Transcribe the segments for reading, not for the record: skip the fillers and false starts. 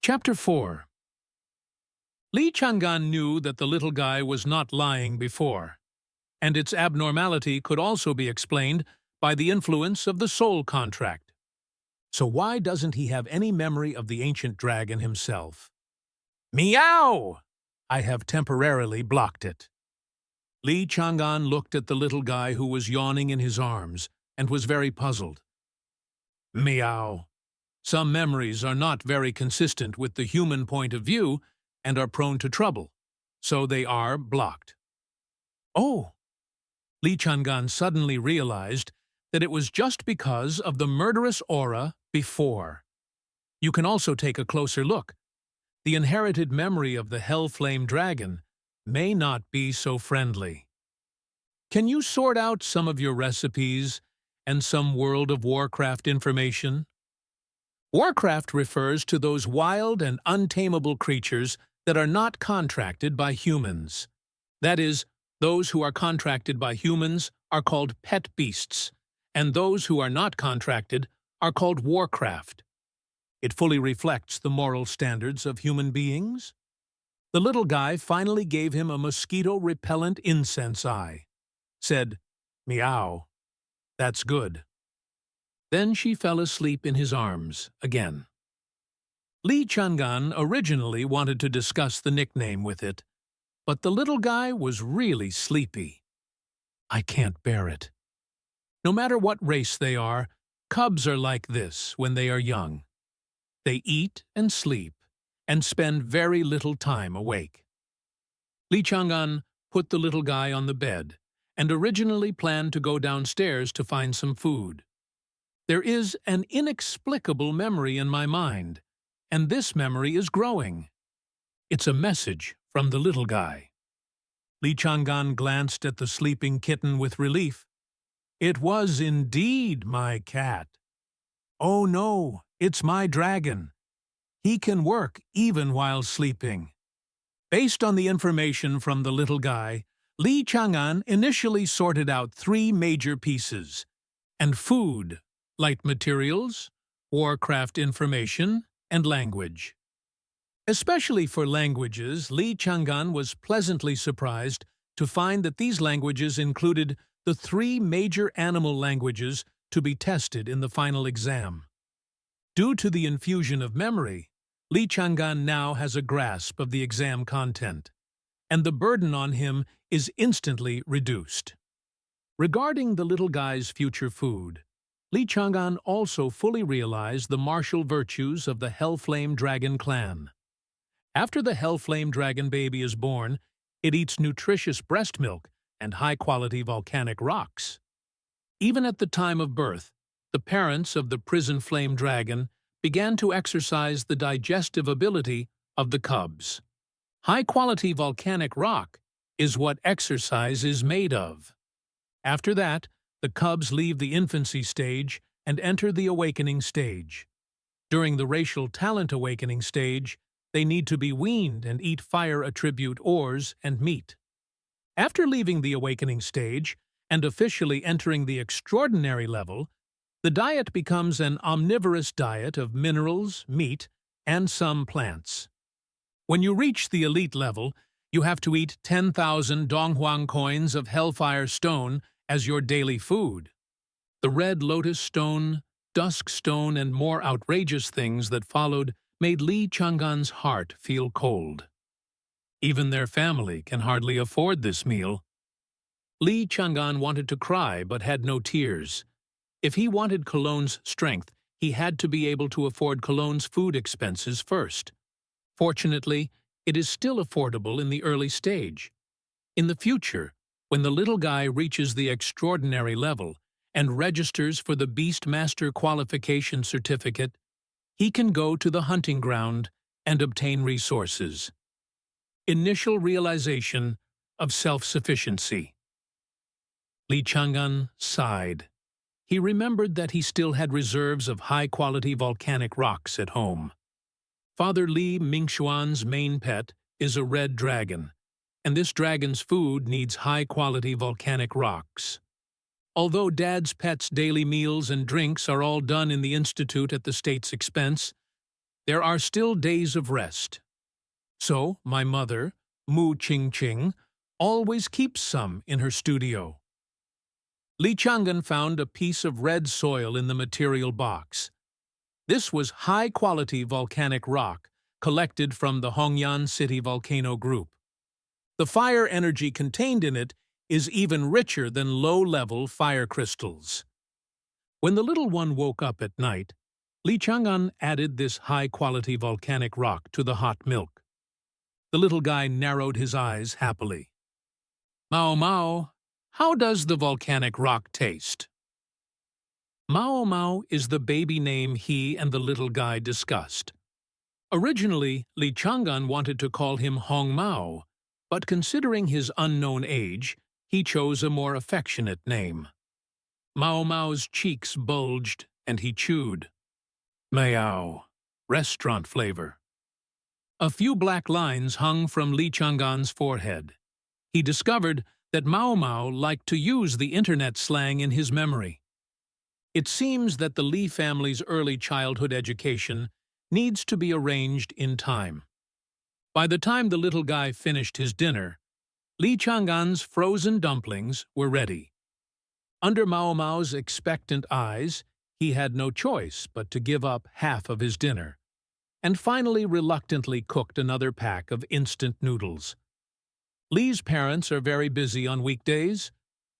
Chapter 4. Li Chang'an knew that the little guy was not lying before, and its abnormality could also be explained by the influence of the soul contract. So why doesn't he have any memory of the ancient dragon himself? Meow! I have temporarily blocked it. Li Chang'an looked at the little guy who was yawning in his arms and was very puzzled. Meow. Some memories are not very consistent with the human point of view and are prone to trouble, so they are blocked. Oh! Li Chang'an suddenly realized that it was just because of the murderous aura before. You can also take a closer look. The inherited memory of the Hellflame Dragon may not be so friendly. Can you sort out some of your recipes and some World of Warcraft information? Warcraft refers to those wild and untamable creatures that are not contracted by humans. That is, those who are contracted by humans are called pet beasts, and those who are not contracted are called Warcraft. It fully reflects the moral standards of human beings. The little guy finally gave him a mosquito-repellent incense eye. Said, "Meow. That's good." Then she fell asleep in his arms again. Li Chang'an originally wanted to discuss the nickname with it, but the little guy was really sleepy. I can't bear it. No matter what race they are, cubs are like this when they are young. They eat and sleep and spend very little time awake. Li Chang'an put the little guy on the bed and originally planned to go downstairs to find some food. There is an inexplicable memory in my mind, and this memory is growing. It's a message from the little guy. Li Chang'an glanced at the sleeping kitten with relief. It was indeed my cat. Oh no, it's my dragon. He can work even while sleeping. Based on the information from the little guy, Li Chang'an initially sorted out 3 major pieces, and food, light materials, Warcraft information, and language. Especially for languages, Li Chang'an was pleasantly surprised to find that these languages included the 3 major animal languages to be tested in the final exam. Due to the infusion of memory, Li Chang'an now has a grasp of the exam content, and the burden on him is instantly reduced. Regarding the little guy's future food, Li Chang'an also fully realized the martial virtues of the Hellflame Dragon clan. After the Hellflame Dragon baby is born, it eats nutritious breast milk and high-quality volcanic rocks. Even at the time of birth, the parents of the prison flame dragon began to exercise the digestive ability of the cubs. High-quality volcanic rock is what exercise is made of. After that, the cubs leave the infancy stage and enter the awakening stage. During the racial talent awakening stage, they need to be weaned and eat fire attribute ores and meat. After leaving the awakening stage and officially entering the extraordinary level, the diet becomes an omnivorous diet of minerals, meat, and some plants. When you reach the elite level, you have to eat 10,000 Donghuang coins of Hellfire Stone as your daily food. The Red Lotus Stone, Dusk Stone, and more outrageous things that followed made Li Chang'an's heart feel cold. Even their family can hardly afford this meal. Li Chang'an wanted to cry but had no tears. If he wanted Cologne's strength, he had to be able to afford Cologne's food expenses first. Fortunately, it is still affordable in the early stage. In the future, when the little guy reaches the extraordinary level and registers for the Beastmaster qualification certificate, he can go to the hunting ground and obtain resources. Initial realization of self-sufficiency. Li Chang'an sighed. He remembered that he still had reserves of high-quality volcanic rocks at home. Father Li Mingxuan's main pet is a red dragon, and this dragon's food needs high-quality volcanic rocks. Although Dad's pet's daily meals and drinks are all done in the institute at the state's expense, there are still days of rest. So my mother, Mu Ching Ching, always keeps some in her studio. Li Chang'an found a piece of red soil in the material box. This was high-quality volcanic rock collected from the Hongyan City volcano group. The fire energy contained in it is even richer than low-level fire crystals. When the little one woke up at night, Li Chang'an added this high-quality volcanic rock to the hot milk. The little guy narrowed his eyes happily. "Mao Mao, how does the volcanic rock taste?" Mao Mao is the baby name he and the little guy discussed. Originally, Li Chang'an wanted to call him Hong Mao, but considering his unknown age, he chose a more affectionate name. Mao Mao's cheeks bulged and he chewed. Meow, restaurant flavor. A few black lines hung from Li Chang'an's forehead. He discovered that Mao Mao liked to use the internet slang in his memory. It seems that the Li family's early childhood education needs to be arranged in time. By the time the little guy finished his dinner, Li Chang'an's frozen dumplings were ready. Under Mao Mao's expectant eyes, he had no choice but to give up half of his dinner, and finally reluctantly cooked another pack of instant noodles. Li's parents are very busy on weekdays.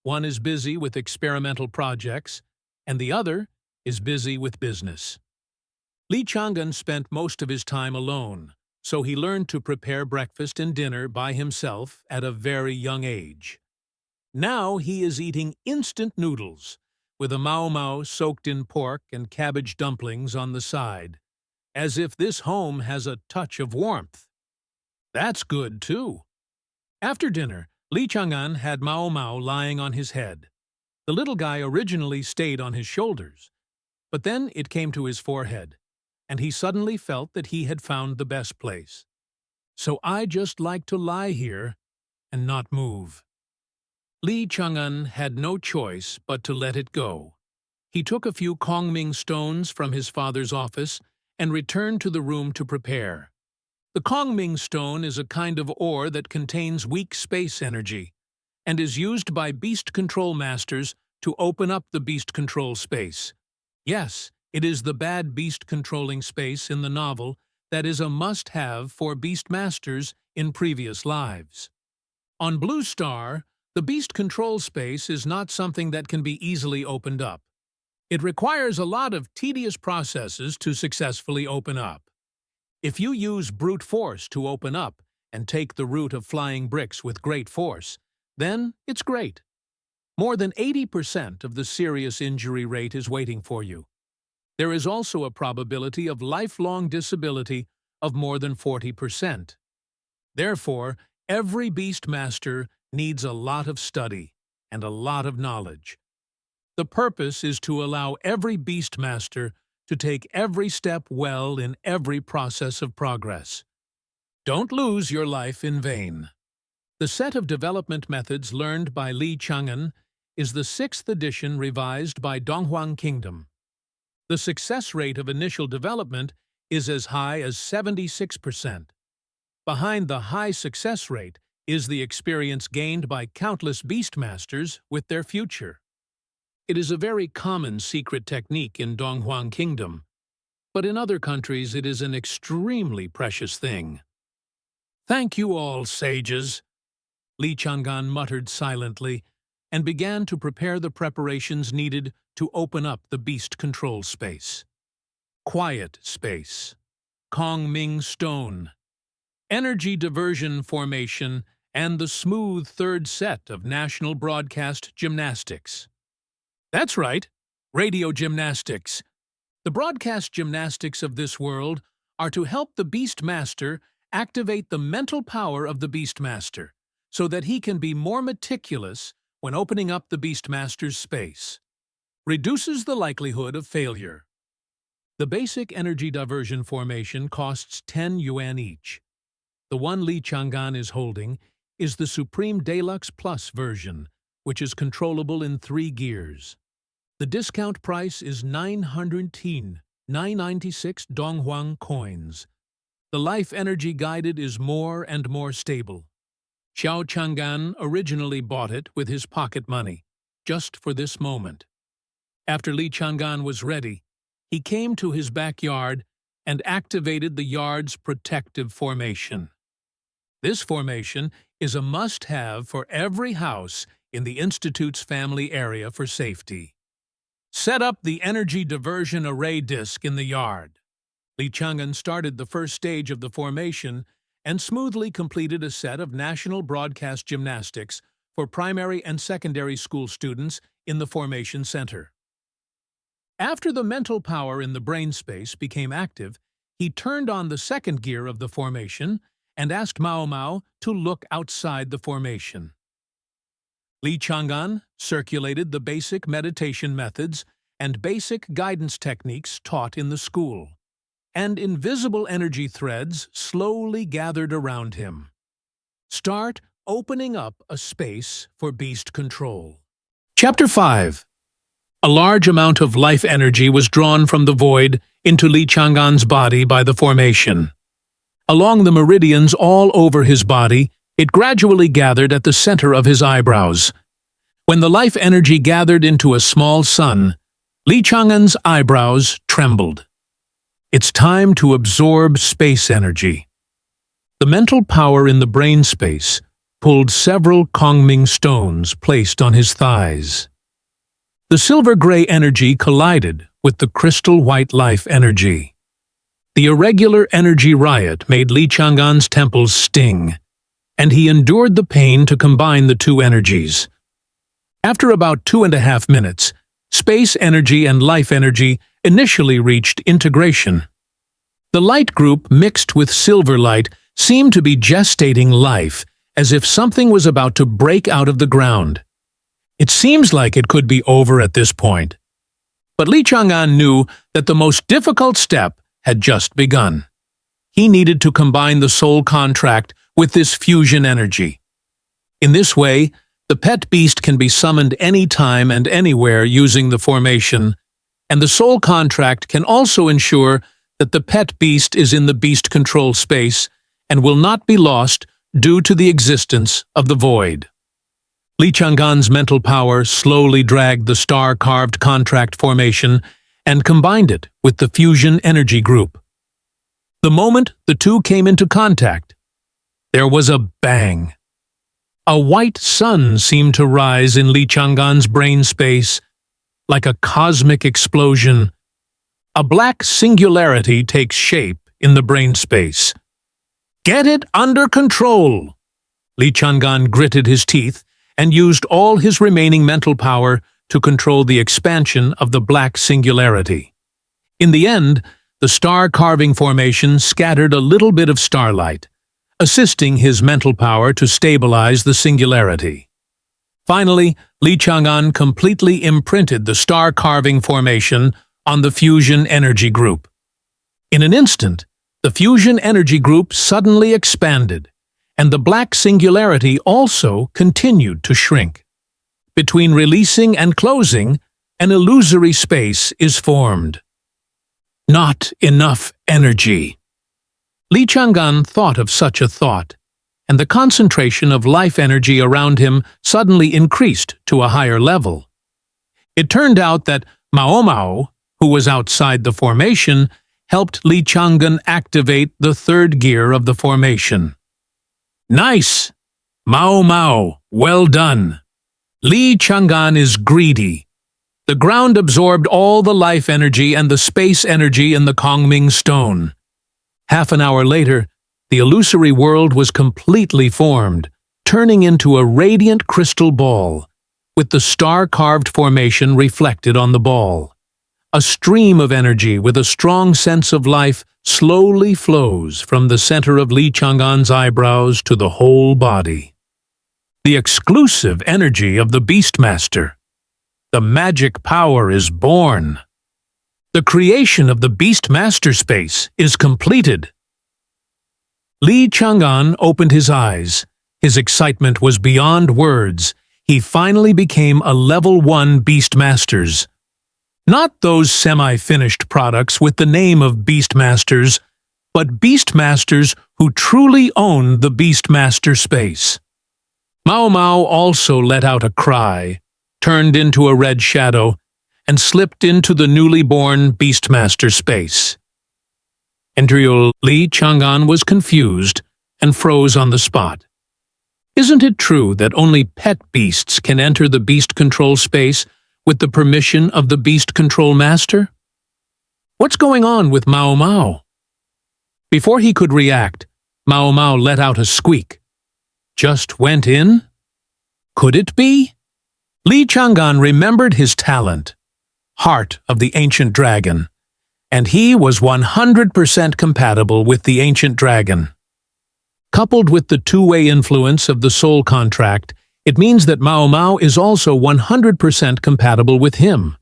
One is busy with experimental projects, and the other is busy with business. Li Chang'an spent most of his time alone, so he learned to prepare breakfast and dinner by himself at a very young age. Now he is eating instant noodles, with a Mao Mao soaked in pork and cabbage dumplings on the side, as if this home has a touch of warmth. That's good, too. After dinner, Li Chang'an had Mao Mao lying on his head. The little guy originally stayed on his shoulders, but then it came to his forehead, and he suddenly felt that he had found the best place. "So I just like to lie here and not move." Li Chang'an had no choice but to let it go. He took a few Kongming stones from his father's office and returned to the room to prepare. The Kongming stone is a kind of ore that contains weak space energy and is used by beast control masters to open up the beast control space. Yes, it is the bad beast controlling space in the novel that is a must-have for beast masters in previous lives. On Blue Star, the beast control space is not something that can be easily opened up. It requires a lot of tedious processes to successfully open up. If you use brute force to open up and take the route of flying bricks with great force, then it's great. More than 80% of the serious injury rate is waiting for you. There is also a probability of lifelong disability of more than 40%. Therefore, every beast master needs a lot of study and a lot of knowledge. The purpose is to allow every beast master to take every step well in every process of progress. Don't lose your life in vain. The set of development methods learned by Li Chang'an is the 6th edition revised by Donghuang Kingdom. The success rate of initial development is as high as 76%. Behind the high success rate is the experience gained by countless beastmasters with their future. It is a very common secret technique in Donghuang Kingdom, but in other countries it is an extremely precious thing. "Thank you all, sages," Li Chang'an muttered silently and began to prepare the preparations needed to open up the beast control space. Quiet space. Kongming stone. Energy diversion formation and the smooth third set of national broadcast gymnastics. That's right, radio gymnastics. The broadcast gymnastics of this world are to help the Beastmaster activate the mental power of the Beastmaster so that he can be more meticulous when opening up the Beastmaster's space. Reduces the likelihood of failure. The basic energy diversion formation costs 10 yuan each. The one Li Chang'an is holding is the Supreme Deluxe Plus version, which is controllable in 3 gears. The discount price is 900 teen, 996 Donghuang coins. The life energy guided is more and more stable. Xiao Chang'an originally bought it with his pocket money, just for this moment. After Li Chang'an was ready, he came to his backyard and activated the yard's protective formation. This formation is a must-have for every house in the Institute's family area for safety. Set up the energy diversion array disk in the yard. Li Chang'an started the first stage of the formation and smoothly completed a set of national broadcast gymnastics for primary and secondary school students in the formation center. After the mental power in the brain space became active, he turned on the second gear of the formation and asked Mao Mao to look outside the formation. Li Chang'an circulated the basic meditation methods and basic guidance techniques taught in the school, and invisible energy threads slowly gathered around him. Start opening up a space for beast control. Chapter 5. A large amount of life energy was drawn from the void into Li Chang'an's body by the formation. Along the meridians all over his body, it gradually gathered at the center of his eyebrows. When the life energy gathered into a small sun, Li Chang'an's eyebrows trembled. It's time to absorb space energy. The mental power in the brain space pulled several Kongming stones placed on his thighs. The silver-gray energy collided with the crystal-white life energy. The irregular energy riot made Li Chang'an's temples sting, and he endured the pain to combine the two energies. After about 2.5 minutes, space energy and life energy initially reached integration. The light group mixed with silver light seemed to be gestating life, as if something was about to break out of the ground. It seems like it could be over at this point. But Li Chang'an knew that the most difficult step had just begun. He needed to combine the soul contract with this fusion energy. In this way, the pet beast can be summoned anytime and anywhere using the formation, and the soul contract can also ensure that the pet beast is in the beast control space and will not be lost due to the existence of the void. Li Chang'an's mental power slowly dragged the star-carved contract formation and combined it with the fusion energy group. The moment the two came into contact, there was a bang. A white sun seemed to rise in Li Chang'an's brain space, like a cosmic explosion. A black singularity takes shape in the brain space. Get it under control! Li Chang'an gritted his teeth and used all his remaining mental power to control the expansion of the black singularity. In the end, the star-carving formation scattered a little bit of starlight, assisting his mental power to stabilize the singularity. Finally, Li Chang'an completely imprinted the star-carving formation on the fusion energy group. In an instant, the fusion energy group suddenly expanded, and the black singularity also continued to shrink. Between releasing and closing, an illusory space is formed. Not enough energy. Li Chang'an thought of such a thought, and the concentration of life energy around him suddenly increased to a higher level. It turned out that Mao Mao, who was outside the formation, helped Li Chang'an activate the third gear of the formation. Nice! Mao Mao, well done! Li Chang'an is greedy. The ground absorbed all the life energy and the space energy in the Kongming stone. Half an hour later, the illusory world was completely formed, turning into a radiant crystal ball, with the star-carved formation reflected on the ball. A stream of energy with a strong sense of life slowly flows from the center of Li Chang'an's eyebrows to the whole body. The exclusive energy of the Beastmaster. The magic power is born. The creation of the Beastmaster space is completed. Li Chang'an opened his eyes. His excitement was beyond words. He finally became a level 1 Beastmasters. Not those semi-finished products with the name of Beastmasters, but Beastmasters who truly own the Beastmaster space. Mao Mao also let out a cry, turned into a red shadow, and slipped into the newly born Beastmaster space. Entriol Li Chang'an was confused and froze on the spot. Isn't it true that only pet beasts can enter the beast control space with the permission of the beast control master? What's going on with Mao Mao? Before he could react, Mao Mao let out a squeak. Just went in? Could it be? Li Chang'an remembered his talent, Heart of the Ancient Dragon, and he was 100% compatible with the Ancient Dragon. Coupled with the two-way influence of the soul contract, it means that Mao Mao is also 100% compatible with him.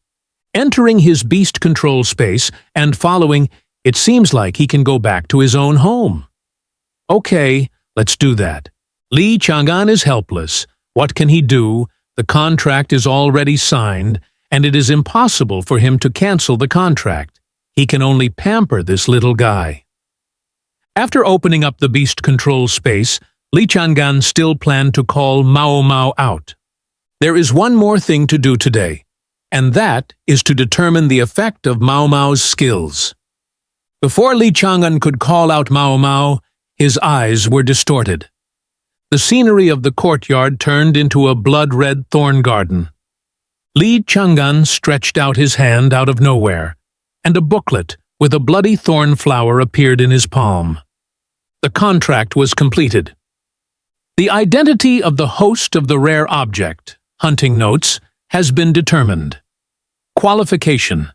Entering his beast control space and following, it seems like he can go back to his own home. Okay, let's do that. Li Chang'an is helpless. What can he do? The contract is already signed, and it is impossible for him to cancel the contract. He can only pamper this little guy. After opening up the beast control space, Li Chang'an still planned to call Mao Mao out. There is one more thing to do today, and that is to determine the effect of Mao Mao's skills. Before Li Chang'an could call out Mao Mao, his eyes were distorted. The scenery of the courtyard turned into a blood-red thorn garden. Li Chang'an stretched out his hand out of nowhere, and a booklet with a bloody thorn flower appeared in his palm. The contract was completed. The identity of the host of the rare object, hunting notes, has been determined. Qualification: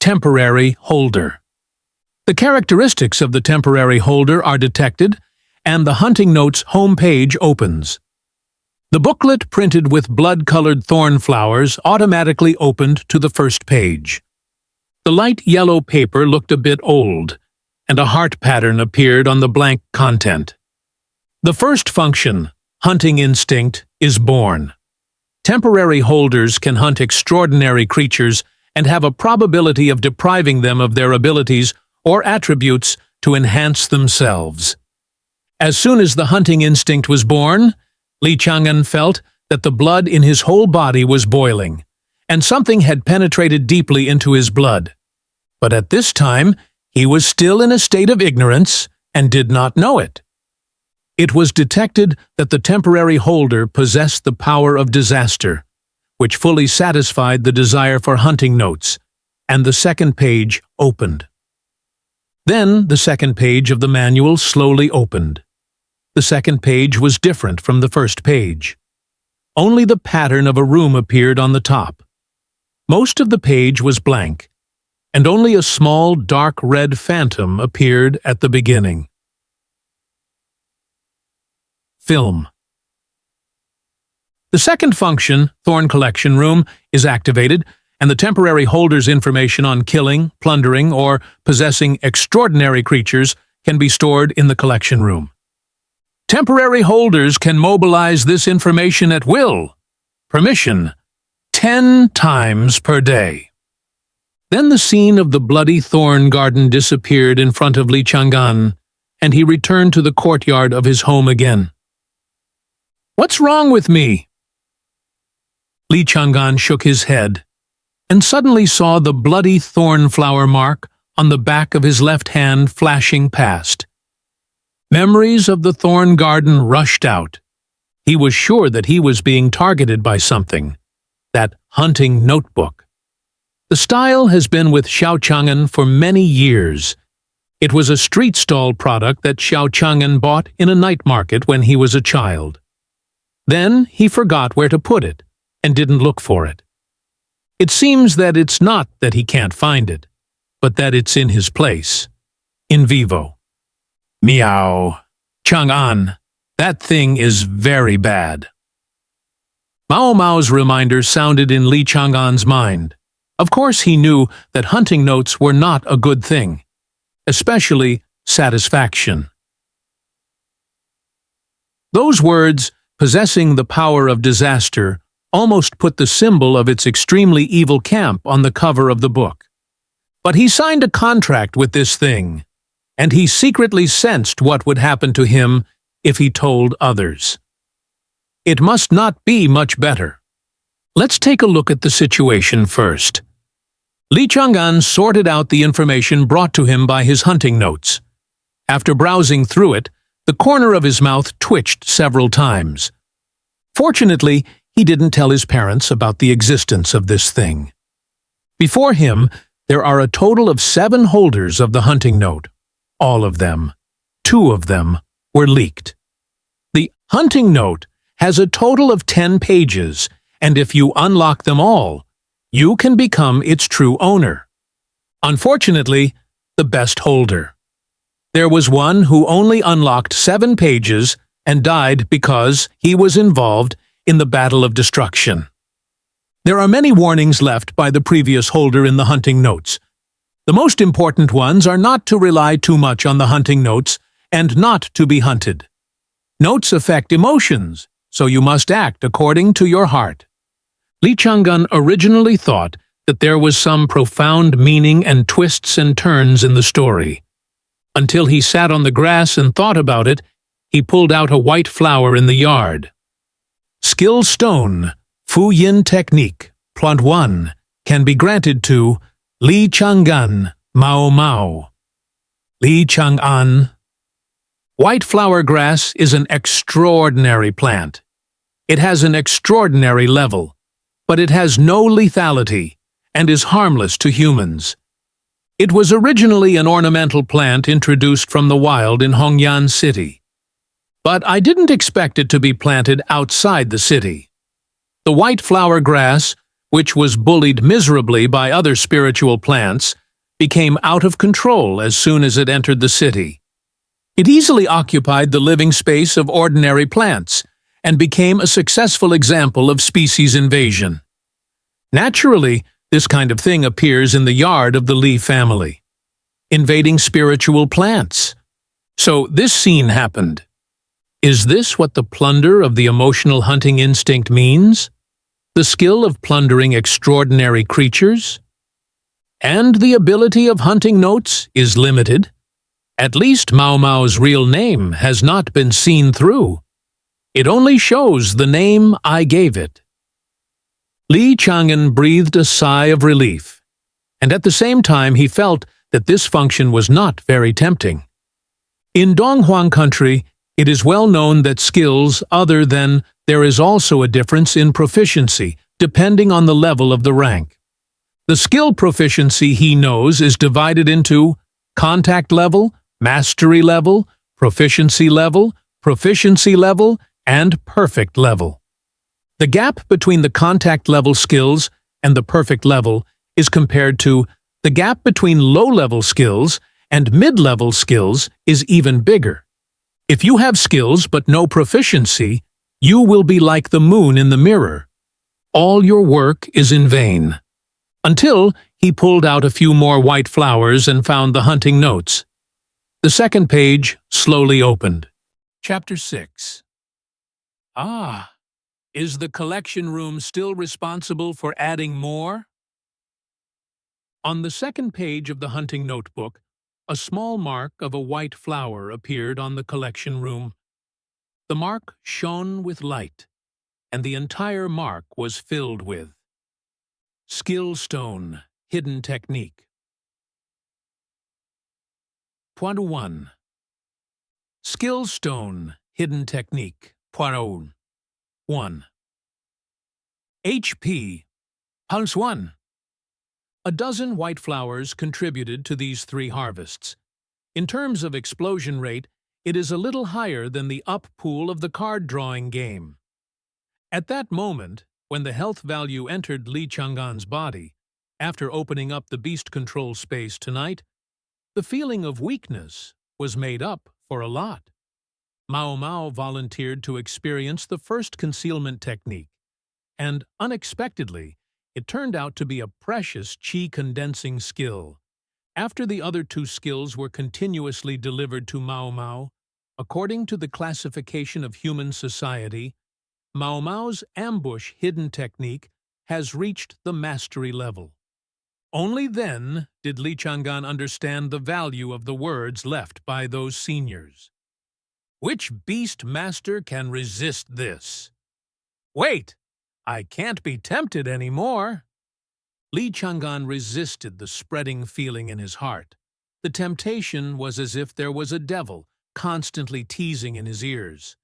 temporary holder. The characteristics of the temporary holder are detected, and the hunting notes home page opens. The booklet printed with blood-colored thorn flowers automatically opened to the first page. The light yellow paper looked a bit old, and a heart pattern appeared on the blank content. The first function, hunting instinct, is born. Temporary holders can hunt extraordinary creatures and have a probability of depriving them of their abilities or attributes to enhance themselves. As soon as the hunting instinct was born, Li Chang'an felt that the blood in his whole body was boiling, and something had penetrated deeply into his blood. But at this time, he was still in a state of ignorance and did not know it. It was detected that the temporary holder possessed the power of disaster, which fully satisfied the desire for hunting notes, and the second page opened. Then the second page of the manual slowly opened. The second page was different from the first page. Only the pattern of a room appeared on the top. Most of the page was blank, and only a small dark red phantom appeared at the beginning. Film. The second function, Thorn Collection Room, is activated, and the temporary holder's information on killing, plundering, or possessing extraordinary creatures can be stored in the collection room. Temporary holders can mobilize this information at will. Permission: 10 times per day. Then the scene of the bloody thorn garden disappeared in front of Li Chang'an, and he returned to the courtyard of his home again. What's wrong with me? Li Chang'an shook his head, and suddenly saw the bloody thorn flower mark on the back of his left hand flashing past. Memories of the thorn garden rushed out. He was sure that he was being targeted by something, that hunting notebook. The style has been with Xiao Chang'an for many years. It was a street stall product that Xiao Chang'an bought in a night market when he was a child. Then he forgot where to put it and didn't look for it. It seems that it's not that he can't find it, but that it's in his place, in vivo. Meow. Chang'an, that thing is very bad. Mao Mao's reminder sounded in Li Chang'an's mind. Of course he knew that hunting notes were not a good thing, especially satisfaction. Those words, possessing the power of disaster, almost put the symbol of its extremely evil camp on the cover of the book. But he signed a contract with this thing, and he secretly sensed what would happen to him if he told others. It must not be much better. Let's take a look at the situation first. Li Chang'an sorted out the information brought to him by his hunting notes. After browsing through it, the corner of his mouth twitched several times. Fortunately, he didn't tell his parents about the existence of this thing. Before him, there are a total of 7 holders of the hunting note. All of them. 2 of them were leaked. The hunting note has a total of 10 pages, and if you unlock them all, you can become its true owner. Unfortunately, the best holder. There was one who only unlocked 7 pages and died because he was involved in the Battle of Destruction. There are many warnings left by the previous holder in the hunting notes. The most important ones are not to rely too much on the hunting notes and not to be hunted. Notes affect emotions, so you must act according to your heart. Li Chang'an originally thought that there was some profound meaning and twists and turns in the story. Until he sat on the grass and thought about it, he pulled out a white flower in the yard. Skill Stone, Fu Yin Technique, Plot 1, can be granted to Li Chang'an, Mao Mao. Li Chang'an. White flower grass is an extraordinary plant. It has an extraordinary level, but it has no lethality and is harmless to humans. It was originally an ornamental plant introduced from the wild in Hongyan City. But I didn't expect it to be planted outside the city. The white flower grass, which was bullied miserably by other spiritual plants, became out of control as soon as it entered the city. It easily occupied the living space of ordinary plants and became a successful example of species invasion. Naturally, this kind of thing appears in the yard of the Li family. Invading spiritual plants. So this scene happened. Is this what the plunder of the emotional hunting instinct means? The skill of plundering extraordinary creatures? And the ability of hunting notes is limited. At least Mao Mao's real name has not been seen through. It only shows the name I gave it. Li Chang'an breathed a sigh of relief, and at the same time he felt that this function was not very tempting. In Donghuang country, it is well known that skills other than there is also a difference in proficiency, depending on the level of the rank. The skill proficiency he knows is divided into contact level, mastery level, proficiency level, and perfect level. The gap between the contact level skills and the perfect level is compared to the gap between low-level skills and mid-level skills is even bigger. If you have skills but no proficiency, you will be like the moon in the mirror. All your work is in vain. Until he pulled out a few more white flowers and found the hunting notes. The second page slowly opened. Chapter 6. Ah, is the collection room still responsible for adding more? On the second page of the hunting notebook, a small mark of a white flower appeared on the collection room. The mark shone with light, and the entire mark was filled with Skill Stone, Hidden Technique. Point 1. Skill Stone, Hidden Technique. Point 1. HP. Pulse 1. A dozen white flowers contributed to these 3 harvests. In terms of explosion rate, it is a little higher than the up pool of the card-drawing game. At that moment, when the health value entered Li Chang'an's body, after opening up the beast control space tonight, the feeling of weakness was made up for a lot. Mao Mao volunteered to experience the first concealment technique, and unexpectedly, it turned out to be a precious qi-condensing skill. After the other 2 skills were continuously delivered to Mao Mao, according to the classification of human society, Mao Mao's ambush hidden technique has reached the mastery level. Only then did Li Chang'an understand the value of the words left by those seniors. Which beast master can resist this? Wait! I can't be tempted anymore. Li Chang'an resisted the spreading feeling in his heart. The temptation was as if there was a devil constantly teasing in his ears.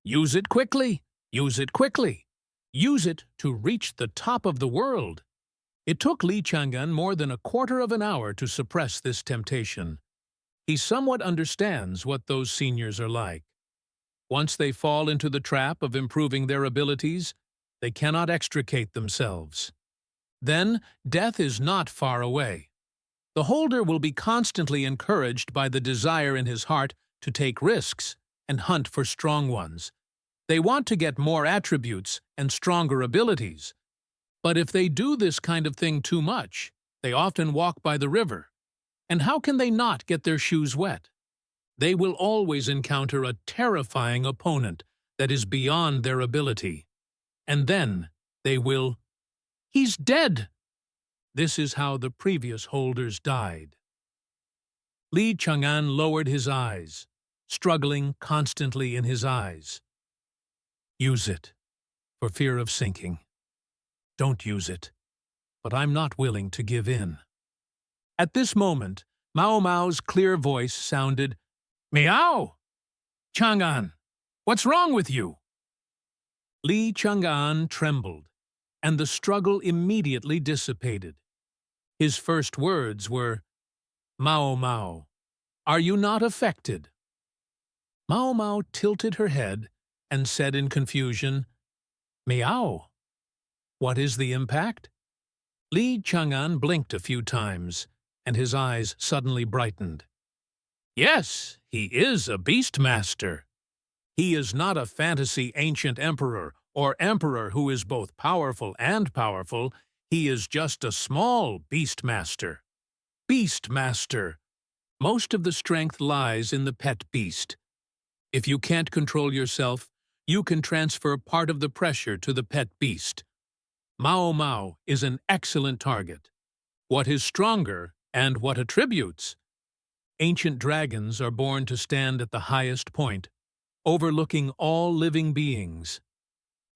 Use it quickly! Use it quickly! Use it to reach the top of the world! It took Li Chang'an more than a quarter of an hour to suppress this temptation. He somewhat understands what those seniors are like. Once they fall into the trap of improving their abilities, they cannot extricate themselves. Then, death is not far away. The holder will be constantly encouraged by the desire in his heart to take risks and hunt for strong ones. They want to get more attributes and stronger abilities. But if they do this kind of thing too much, they often walk by the river. And how can they not get their shoes wet? They will always encounter a terrifying opponent that is beyond their ability. And then they will, "He's dead!" This is how the previous holders died. Li Chang'an lowered his eyes, struggling constantly in his eyes. Use it, for fear of sinking. Don't use it, but I'm not willing to give in. At this moment, Mao Mao's clear voice sounded, "Meow! Chang'an, what's wrong with you?" Li Chang'an trembled, and the struggle immediately dissipated. His first words were, "Mao Mao, are you not affected?" Mao Mao tilted her head and said in confusion, "Meow. What is the impact?" Li Chang'an blinked a few times, and his eyes suddenly brightened. "Yes, he is a beastmaster. He is not a fantasy ancient emperor or emperor who is both powerful and powerful. He is just a small beastmaster. Beastmaster. Most of the strength lies in the pet beast. If you can't control yourself, you can transfer part of the pressure to the pet beast. Mao Mao is an excellent target. What is stronger and what attributes? Ancient dragons are born to stand at the highest point, overlooking all living beings.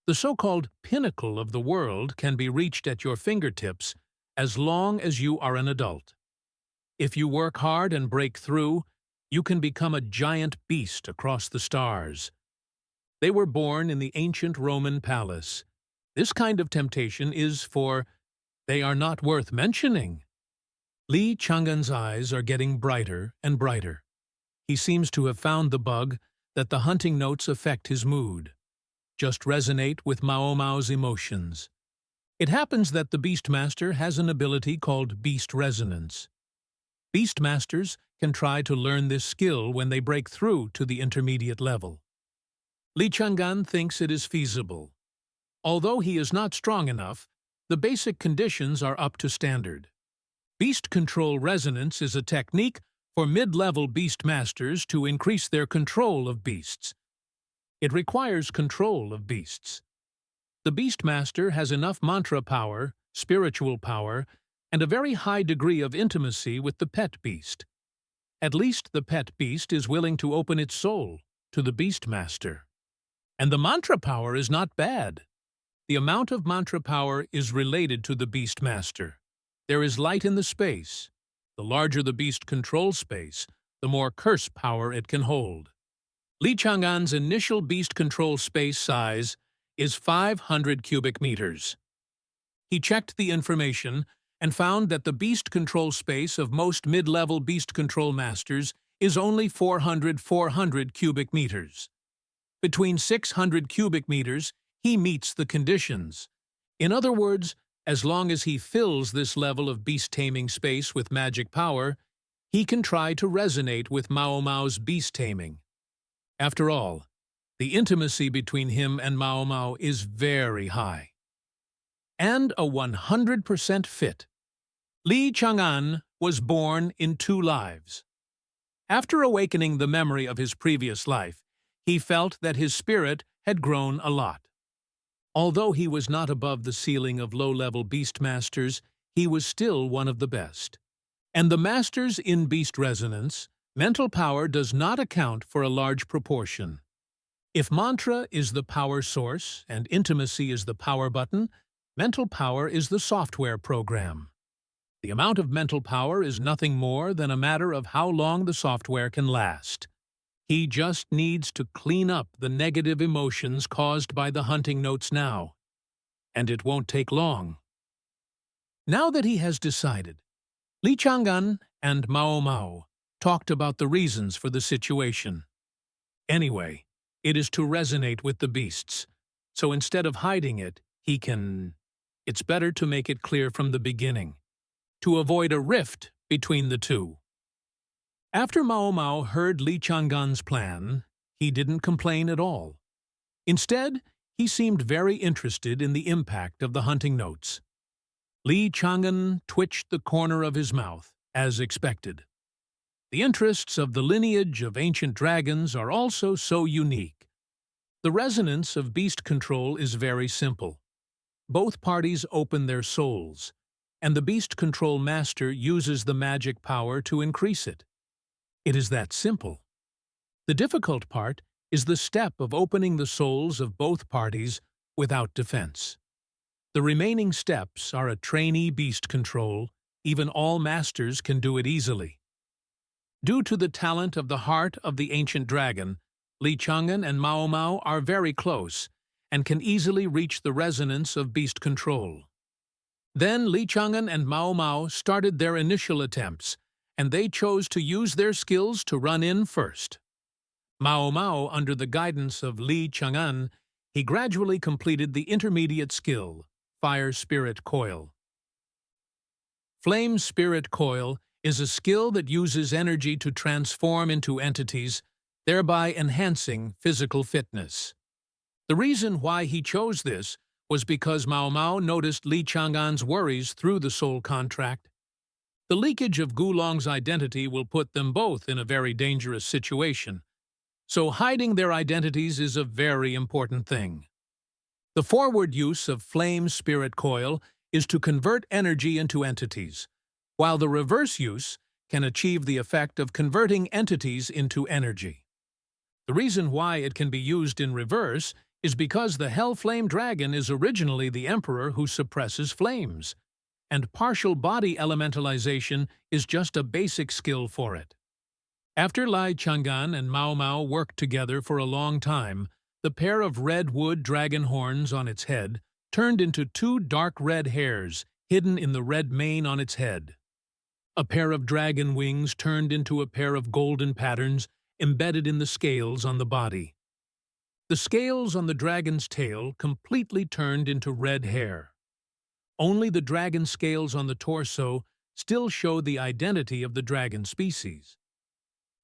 The so-called pinnacle of the world can be reached at your fingertips as long as you are an adult. If you work hard and break through, you can become a giant beast across the stars. They were born in the ancient Roman palace. This kind of temptation is for, they are not worth mentioning. Li Chang'an's eyes are getting brighter and brighter. He seems to have found the bug that the hunting notes affect his mood. Just resonate with Mao Mao's emotions. It happens that the Beastmaster has an ability called Beast Resonance. Beastmasters can try to learn this skill when they break through to the intermediate level. Li Chang'an thinks it is feasible. Although he is not strong enough, the basic conditions are up to standard. Beast Control Resonance is a technique for mid-level Beastmasters to increase their control of beasts. It requires control of beasts. The Beastmaster has enough mantra power, spiritual power, and a very high degree of intimacy with the pet beast. At least the pet beast is willing to open its soul to the Beastmaster. And the mantra power is not bad. The amount of mantra power is related to the Beastmaster. There is light in the space. The larger the beast control space, the more curse power it can hold. Li Chang'an's initial beast control space size is 500 cubic meters. He checked the information and found that the beast control space of most mid-level beast control masters is only 400 cubic meters. Between 600 cubic meters, he meets the conditions. In other words, as long as he fills this level of beast-taming space with magic power, he can try to resonate with Mao Mao's beast-taming. After all, the intimacy between him and Mao Mao is very high. And a 100% fit. Li Chang'an was born in 2 lives. After awakening the memory of his previous life, he felt that his spirit had grown a lot. Although he was not above the ceiling of low-level beast masters, he was still one of the best. And the masters in beast resonance, mental power does not account for a large proportion. If mantra is the power source and intimacy is the power button, mental power is the software program. The amount of mental power is nothing more than a matter of how long the software can last. He just needs to clean up the negative emotions caused by the hunting notes now. And it won't take long. Now that he has decided, Li Chang'an and Mao Mao talked about the reasons for the situation. Anyway, it is to resonate with the beasts, so instead of hiding it, it's better to make it clear from the beginning, to avoid a rift between the two. After Mao Mao heard Li Chang'an's plan, he didn't complain at all. Instead, he seemed very interested in the impact of the hunting notes. Li Chang'an twitched the corner of his mouth, as expected. The interests of the lineage of ancient dragons are also so unique. The resonance of beast control is very simple. Both parties open their souls, and the beast control master uses the magic power to increase it. It is that simple. The difficult part is the step of opening the souls of both parties without defense. The remaining steps are a trainee beast control. Even all masters can do it easily. Due to the talent of the heart of the ancient dragon, Li Chang'an and Mao Mao are very close and can easily reach the resonance of beast control. Then Li Chang'an and Mao Mao started their initial attempts, and they chose to use their skills to run in first. Mao Mao, under the guidance of Li Chang'an, he gradually completed the intermediate skill, Fire Spirit Coil. Flame Spirit Coil is a skill that uses energy to transform into entities, thereby enhancing physical fitness. The reason why he chose this was because Mao Mao noticed Li Chang'an's worries through the soul contract. The leakage of Gulong's identity will put them both in a very dangerous situation, so hiding their identities is a very important thing. The forward use of Flame Spirit Coil is to convert energy into entities, while the reverse use can achieve the effect of converting entities into energy. The reason why it can be used in reverse is because the Hell Flame Dragon is originally the emperor who suppresses flames, and partial body elementalization is just a basic skill for it. After Li Chang'an and Mao Mao worked together for a long time, the pair of red wood dragon horns on its head turned into two dark red hairs hidden in the red mane on its head. A pair of dragon wings turned into a pair of golden patterns embedded in the scales on the body. The scales on the dragon's tail completely turned into red hair. Only the dragon scales on the torso still show the identity of the dragon species.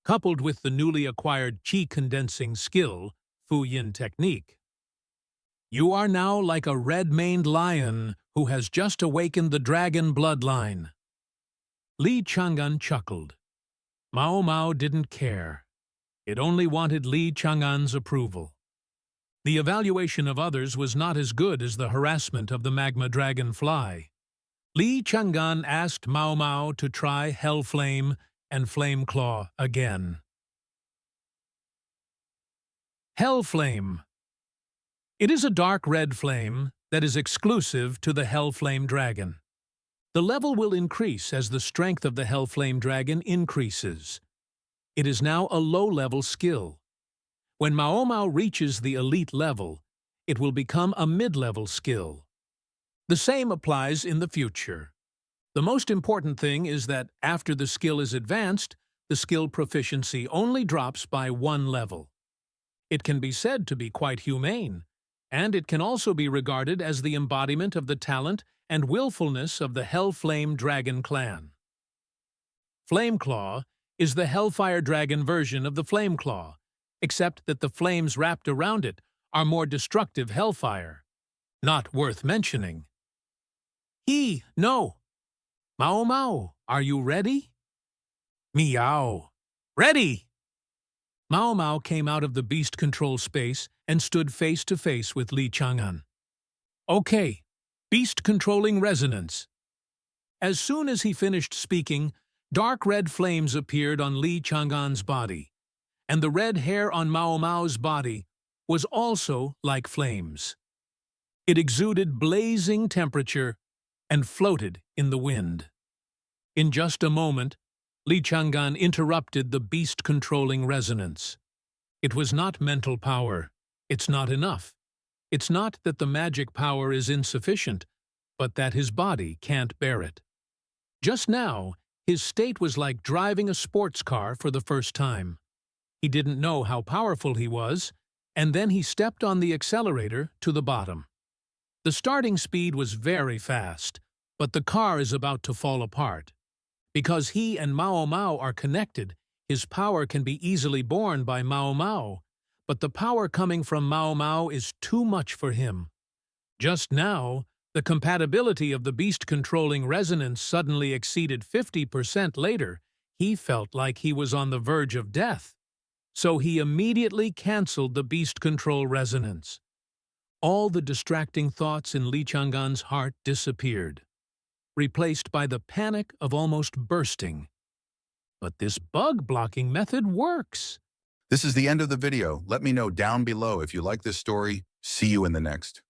Coupled with the newly acquired qi-condensing skill, Fu Yin technique, you are now like a red-maned lion who has just awakened the dragon bloodline. Li Chang'an chuckled. Mao Mao didn't care. It only wanted Li Chang'an's approval. The evaluation of others was not as good as the harassment of the magma dragonfly. Li Chang'an asked Mao Mao to try Hell Flame and Flame Claw again. Hell Flame. It is a dark red flame that is exclusive to the Hell Flame Dragon. The level will increase as the strength of the Hell Flame Dragon increases. It is now a low-level skill. When Mao Mao reaches the elite level, it will become a mid-level skill. The same applies in the future. The most important thing is that after the skill is advanced, the skill proficiency only drops by one level. It can be said to be quite humane, and it can also be regarded as the embodiment of the talent and willfulness of the Hell Flame Dragon clan. Flameclaw is the Hellfire Dragon version of the Flameclaw, except that the flames wrapped around it are more destructive hellfire. Not worth mentioning. No! Mao Mao, are you ready? Meow. Ready! Mao Mao came out of the beast control space and stood face to face with Li Chang'an. Okay, beast-controlling resonance. As soon as he finished speaking, dark red flames appeared on Li Chang'an's body, and the red hair on Mao Mao's body was also like flames. It exuded blazing temperature and floated in the wind. In just a moment, Li Chang'an interrupted the beast-controlling resonance. It was not mental power. It's not enough. It's not that the magic power is insufficient, but that his body can't bear it. Just now, his state was like driving a sports car for the first time. He didn't know how powerful he was, and then he stepped on the accelerator to the bottom. The starting speed was very fast, but the car is about to fall apart. Because he and Mao Mao are connected, his power can be easily borne by Mao Mao, but the power coming from Mao Mao is too much for him. Just now, the compatibility of the beast-controlling resonance suddenly exceeded 50%. Later, he felt like he was on the verge of death. So he immediately cancelled the beast control resonance. All the distracting thoughts in Li Chang'an's heart disappeared, replaced by the panic of almost bursting. But this bug-blocking method works. This is the end of the video. Let me know down below if you like this story. See you in the next.